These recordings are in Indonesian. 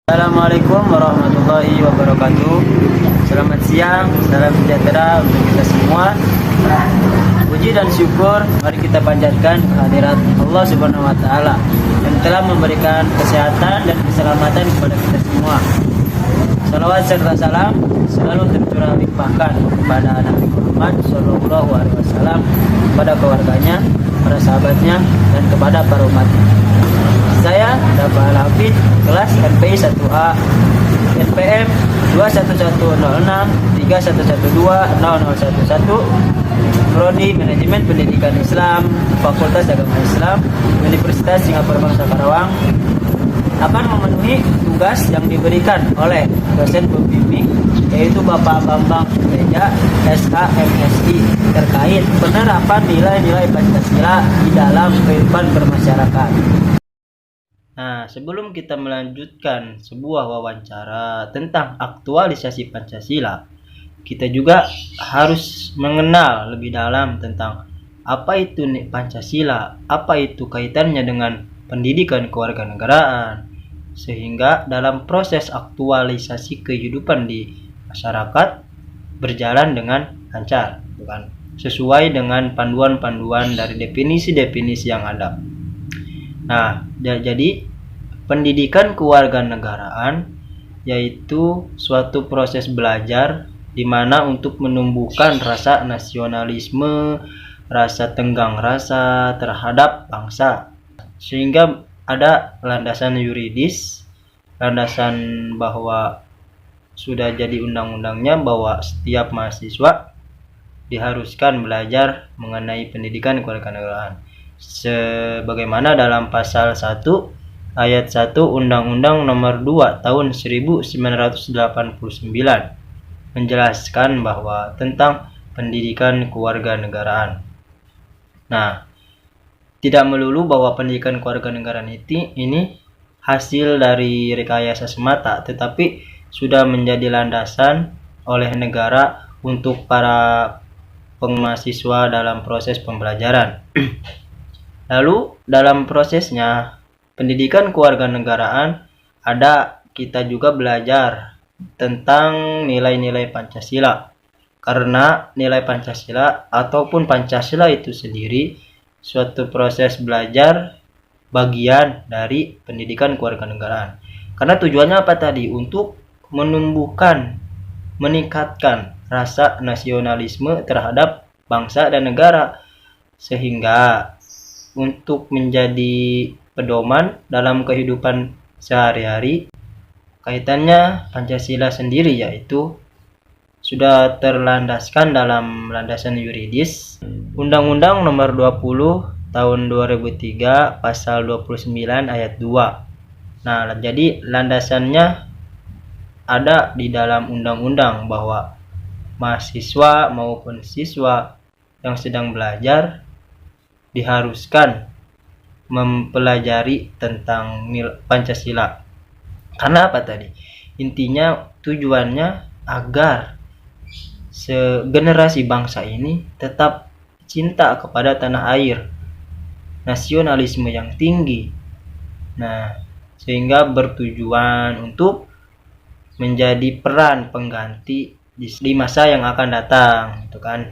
Assalamualaikum warahmatullahi wabarakatuh. Selamat siang, salam sejahtera untuk kita semua. Puji dan syukur mari kita panjatkan kehadirat Allah Subhanahu wa taala yang telah memberikan kesehatan dan keselamatan kepada kita semua. Salawat serta salam selalu tercurah limpahkan kepada Nabi Muhammad SAW, kepada keluarganya, para sahabatnya, dan kepada para umatnya. Saya Dafa Al-Hafid, kelas NPI 1A, NPM 2110631120011, Prodi Manajemen Pendidikan Islam, Fakultas Agama Islam, Universitas Singapura Bangsa Karawang, akan memenuhi tugas yang diberikan oleh dosen pembimbing, yaitu Bapak Bambang Teja, SKMSI, terkait penerapan nilai-nilai Pancasila di dalam kehidupan bermasyarakat. Nah, sebelum kita melanjutkan sebuah wawancara tentang aktualisasi Pancasila, kita juga harus mengenal lebih dalam tentang apa itu Pancasila, apa itu kaitannya dengan pendidikan kewarganegaraan, sehingga dalam proses aktualisasi kehidupan di masyarakat berjalan dengan lancar, bukan sesuai dengan panduan-panduan dari definisi-definisi yang ada. Nah, jadi pendidikan kewarganegaraan yaitu suatu proses belajar di mana untuk menumbuhkan rasa nasionalisme, rasa tenggang rasa terhadap bangsa, sehingga ada landasan yuridis, landasan bahwa sudah jadi undang-undangnya bahwa setiap mahasiswa diharuskan belajar mengenai pendidikan kewarganegaraan. Sebagaimana dalam pasal 1 ayat 1 Undang-Undang Nomor 2 Tahun 1989 menjelaskan bahwa tentang pendidikan kewarganegaraan. Nah, tidak melulu bahwa pendidikan kewarganegaraan ini hasil dari rekayasa semata, tetapi sudah menjadi landasan oleh negara untuk para mahasiswa dalam proses pembelajaran. Lalu dalam prosesnya pendidikan kewarganegaraan kita juga belajar tentang nilai-nilai Pancasila, karena nilai Pancasila ataupun Pancasila itu sendiri suatu proses belajar bagian dari pendidikan kewarganegaraan. Karena tujuannya apa tadi? Untuk meningkatkan rasa nasionalisme terhadap bangsa dan negara, sehingga untuk menjadi pedoman dalam kehidupan sehari-hari. Kaitannya Pancasila sendiri yaitu sudah terlandaskan dalam landasan yuridis Undang-Undang Nomor 20 Tahun 2003 Pasal 29 ayat 2. Nah, jadi landasannya ada di dalam undang-undang bahwa mahasiswa maupun siswa yang sedang belajar diharuskan mempelajari tentang Pancasila. Karena apa tadi? Intinya tujuannya agar generasi bangsa ini tetap cinta kepada tanah air, nasionalisme yang tinggi. Nah, sehingga bertujuan untuk menjadi peran pengganti di masa yang akan datang, gitu kan.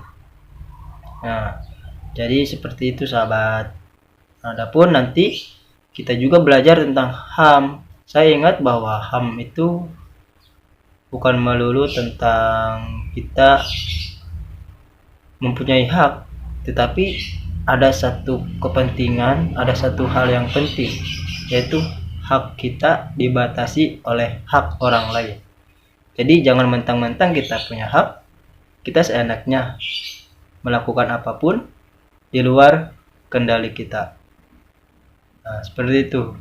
Nah, jadi seperti itu sahabat. Adapun nanti kita juga belajar tentang HAM. Saya ingat bahwa HAM itu bukan melulu tentang kita mempunyai hak, tetapi ada satu kepentingan, ada satu hal yang penting, yaitu hak kita dibatasi oleh hak orang lain. Jadi jangan mentang-mentang kita punya hak, kita seenaknya melakukan apapun di luar kendali kita. Nah, seperti itu.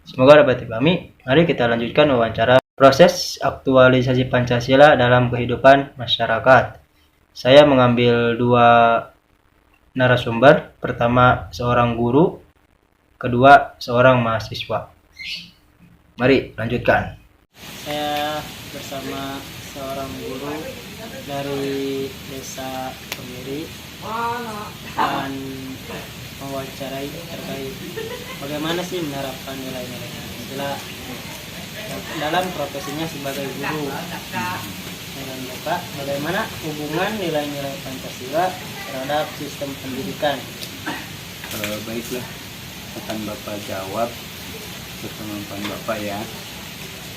Semoga dapat dipahami. Mari kita lanjutkan wawancara proses aktualisasi Pancasila dalam kehidupan masyarakat. Saya mengambil dua narasumber. Pertama seorang guru, kedua seorang mahasiswa. Mari lanjutkan. Saya bersama seorang guru dari Desa Kemiri dan mewawancarai terkait bagaimana sih menerapkan nilai-nilai Pancasila dalam profesinya sebagai guru. Dan Bapak, bagaimana hubungan nilai-nilai Pancasila terhadap sistem pendidikan? Baiklah, akan Bapak jawab kesempatan Bapak ya.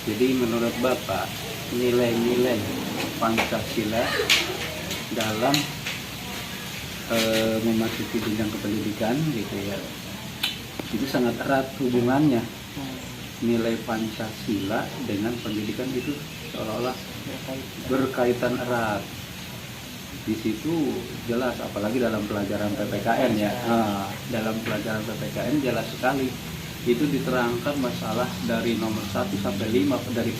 Jadi menurut Bapak, nilai-nilai Pancasila dalam memasuki jenjang kependidikan gitu ya, itu sangat erat hubungannya. Nilai Pancasila dengan pendidikan itu seolah-olah berkaitan erat. Di situ jelas, apalagi dalam pelajaran PPKN ya. Dalam pelajaran PPKN jelas sekali itu diterangkan masalah dari nomor 1 sampai 5 dari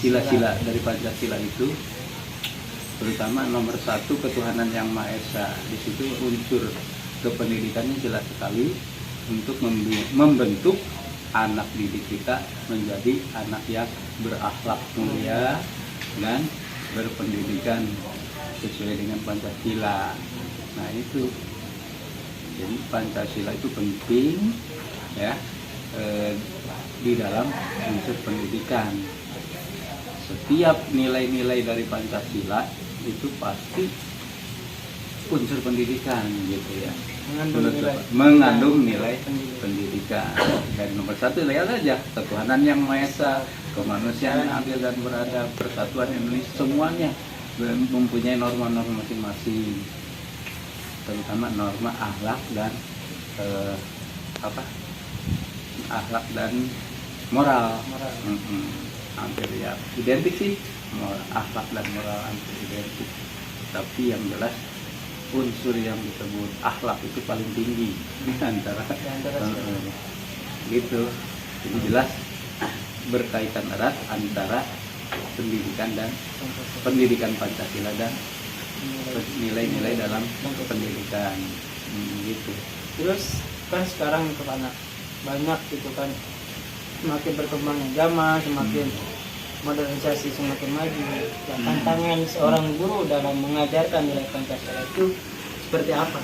sila-sila dari Pancasila itu, terutama nomor 1 ketuhanan yang Maha Esa. Di situ unsur kependidikannya jelas sekali untuk membentuk anak didik kita menjadi anak yang berakhlak mulia dan berpendidikan sesuai dengan Pancasila. Nah itu, jadi Pancasila itu penting ya di dalam unsur pendidikan. Setiap nilai-nilai dari Pancasila itu pasti unsur pendidikan gitu ya, mengandung nilai pendidikan. Dan nomor 1 lihat aja, ketuhanan yang Maha Esa, kemanusiaan yang adil dan beradab, persatuan Indonesia, semuanya mempunyai norma-norma masing-masing, terutama norma akhlak dan akhlak dan moral. Hampir ya identik sih, akhlak dan moral hampir identik, tapi yang jelas unsur yang disebut akhlak itu paling tinggi di antara gitu. Jadi jelas berkaitan erat antara pendidikan Pancasila dan nilai-nilai dalam pendidikan gitu. Terus kan sekarang itu banyak gitu kan, semakin berkembangnya zaman, semakin modernisasi semakin maju. Tantangan seorang guru dalam mengajarkan nilai Pancasila itu seperti apa?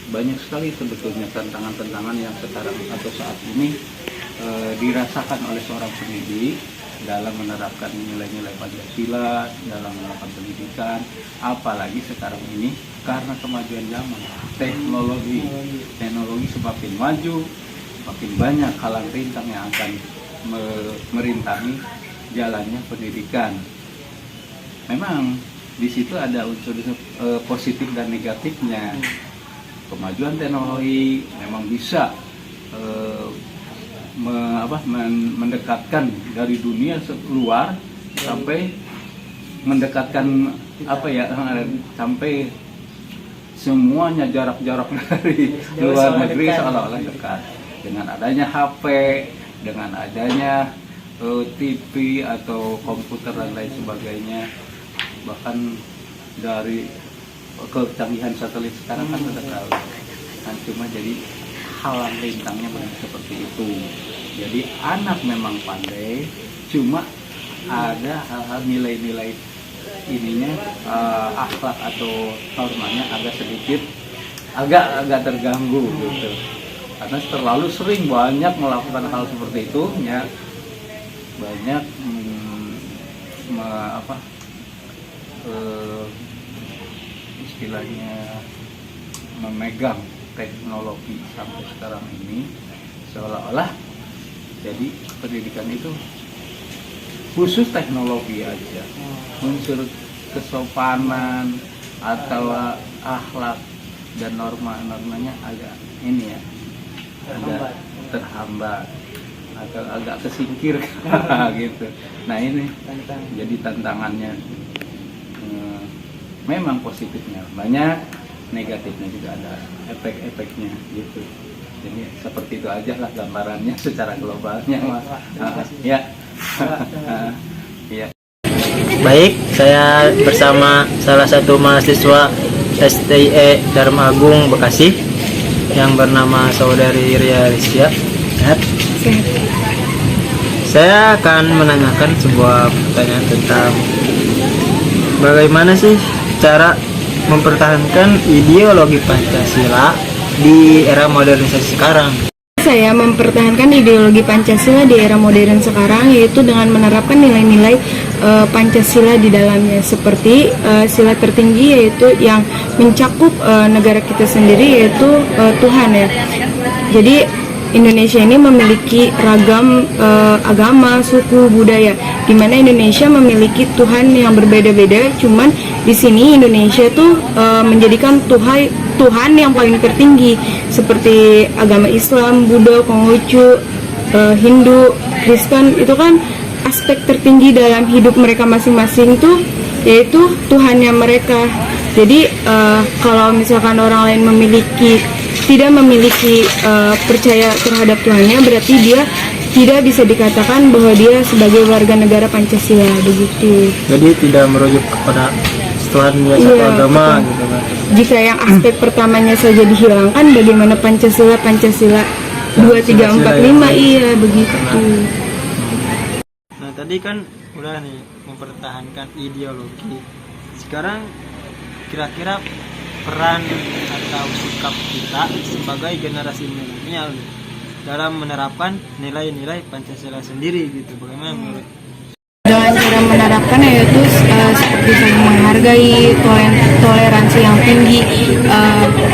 Banyak sekali sebetulnya tantangan-tantangan yang sekarang atau saat ini dirasakan oleh seorang pendidik dalam menerapkan nilai-nilai Pancasila dalam melakukan pendidikan. Apalagi sekarang ini karena kemajuan zaman, teknologi semakin maju, semakin banyak halang rintang yang akan merintangi jalannya pendidikan. Memang di situ ada unsur positif dan negatifnya. Kemajuan teknologi memang bisa mendekatkan dari dunia luar sampai mendekatkan sampai semuanya jarak-jarak dari luar negeri seolah-olah dekat. Dengan adanya HP, dengan adanya TV atau komputer dan lain sebagainya, bahkan dari kecanggihan satelit sekarang kan sudah tahu kan, cuma jadi halang rintangnya banyak seperti itu. Jadi anak memang pandai, cuma ada hal-hal nilai-nilai ininya, akhlak atau normanya agak terganggu gitu, karena terlalu sering banyak melakukan hal seperti itu ya. Banyak istilahnya memegang teknologi sampai sekarang ini, seolah-olah jadi pendidikan itu khusus teknologi aja. Unsur kesopanan atau akhlak dan normanya agak ini ya, agak terhambat atau agak kesingkir gitu. Nah ini jadi tantangannya. Memang positifnya banyak, negatifnya juga ada, efek-efeknya gitu. Jadi seperti itu aja lah gambarannya secara globalnya, Mas. Ya. Ya. Baik, saya bersama salah satu mahasiswa STIE Dharma Agung Bekasi yang bernama Saudari Ria Rizkia. Saya akan menanyakan sebuah pertanyaan tentang bagaimana sih cara mempertahankan ideologi Pancasila di era modernisasi sekarang. Saya mempertahankan ideologi Pancasila di era modern sekarang, yaitu dengan menerapkan nilai-nilai Pancasila di dalamnya, seperti sila tertinggi yaitu yang mencakup negara kita sendiri, yaitu Tuhan ya. Jadi Indonesia ini memiliki ragam agama, suku, budaya, di mana Indonesia memiliki Tuhan yang berbeda-beda. Cuman di sini Indonesia tuh menjadikan Tuhan yang paling tertinggi, seperti agama Islam, Buddha, Konghucu, Hindu, Kristen. Itu kan aspek tertinggi dalam hidup mereka masing-masing tuh yaitu Tuhannya mereka. Jadi kalau misalkan orang lain tidak memiliki percaya terhadap Tuhannya, berarti dia tidak bisa dikatakan bahwa dia sebagai warga negara Pancasila, begitu. Jadi tidak merujuk kepada Tuhannya satu agama gitu kan. Jika yang aspek pertamanya saja dihilangkan, bagaimana Pancasila 2, 3, 4, 5, iya begitu. Nah tadi kan udah nih mempertahankan ideologi. Sekarang kira-kira peran atau sikap kita sebagai generasi milenial dalam menerapkan nilai-nilai Pancasila sendiri gitu, bagaimana menurut? Dengan cara menerapkan yaitu seperti saling menghargai, toleransi yang tinggi,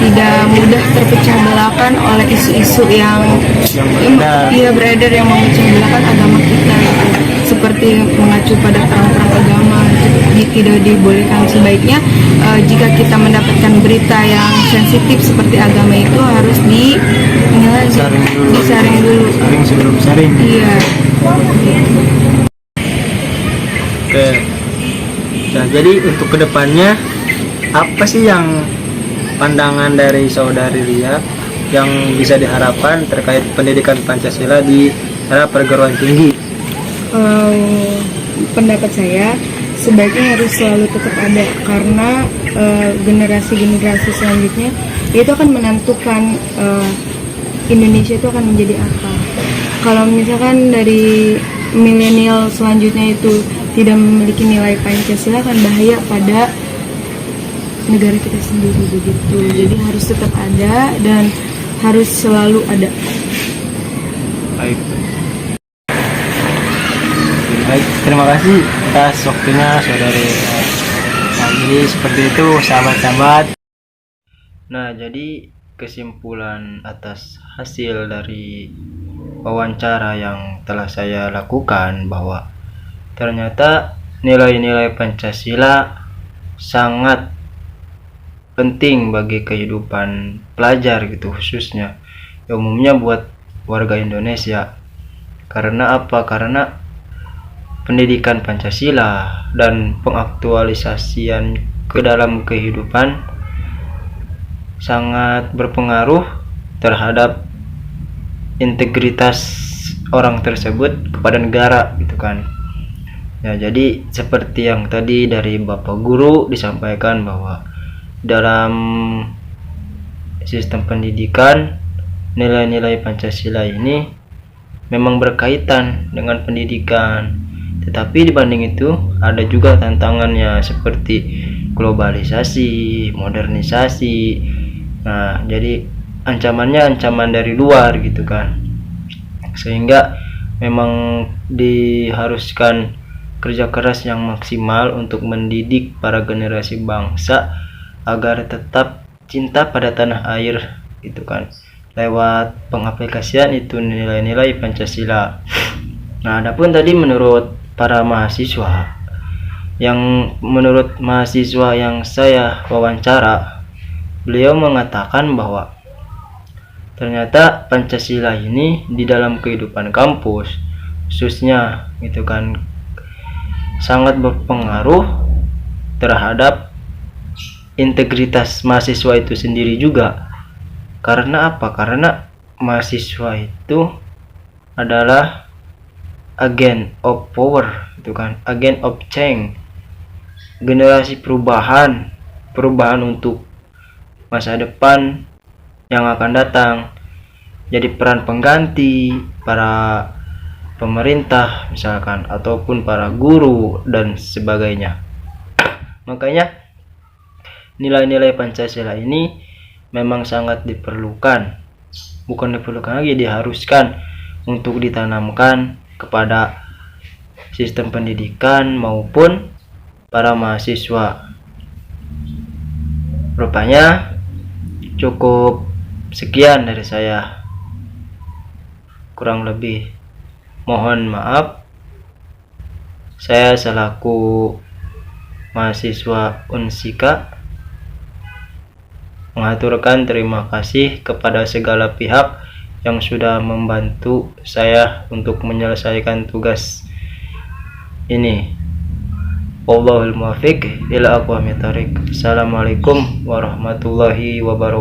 tidak mudah terpecah belahkan oleh isu-isu yang beredar yang memecah belahkan agama kita, seperti mengacu pada perang-perang agama, tidak dibolehkan. Sebaiknya jika kita mendapatkan berita yang sensitif seperti agama itu harus disaring dulu. Saring sebelum saring. Iya. Oke. Nah, jadi untuk kedepannya apa sih yang pandangan dari saudari Lia yang bisa diharapkan terkait pendidikan Pancasila di era perguruan tinggi? Pendapat saya sebaiknya harus selalu tetap ada, karena generasi-generasi selanjutnya itu akan menentukan Indonesia itu akan menjadi apa. Kalau misalkan dari milenial selanjutnya itu tidak memiliki nilai Pancasila, akan bahaya pada negara kita sendiri, begitu. Jadi harus tetap ada dan harus selalu ada. Baik. Baik, terima kasih atas waktunya saudari. Nah, jadi seperti itu sahabat-sahabat. Nah, jadi kesimpulan atas hasil dari wawancara yang telah saya lakukan bahwa ternyata nilai-nilai Pancasila sangat penting bagi kehidupan pelajar gitu, khususnya umumnya buat warga Indonesia. Karena apa? Karena pendidikan Pancasila dan pengaktualisasian ke dalam kehidupan sangat berpengaruh terhadap integritas orang tersebut kepada negara gitu kan. Ya, jadi seperti yang tadi dari Bapak Guru disampaikan bahwa dalam sistem pendidikan nilai-nilai Pancasila ini memang berkaitan dengan pendidikan. Tetapi dibanding itu ada juga tantangannya seperti globalisasi, modernisasi. Nah, jadi ancamannya ancaman dari luar gitu kan. Sehingga memang diharuskan kerja keras yang maksimal untuk mendidik para generasi bangsa agar tetap cinta pada tanah air gitu kan, lewat pengaplikasian itu nilai-nilai Pancasila. Nah, adapun tadi menurut para mahasiswa, menurut mahasiswa yang saya wawancara, beliau mengatakan bahwa ternyata Pancasila ini di dalam kehidupan kampus khususnya gitu kan sangat berpengaruh terhadap integritas mahasiswa itu sendiri juga. Karena apa? Karena mahasiswa itu adalah agen of power, itu kan, agen of change, generasi perubahan untuk masa depan yang akan datang. Jadi peran pengganti para pemerintah misalkan ataupun para guru dan sebagainya. Makanya nilai-nilai Pancasila ini memang sangat diperlukan bukan diperlukan lagi, diharuskan untuk ditanamkan kepada sistem pendidikan maupun para mahasiswa. Rupanya cukup sekian dari saya. Kurang lebih mohon maaf. Saya selaku mahasiswa Unsika mengaturkan terima kasih kepada segala pihak yang sudah membantu saya untuk menyelesaikan tugas ini. Wallahul muwaffiq ila aqwamit thoriq. Assalamualaikum warahmatullahi wabarakatuh.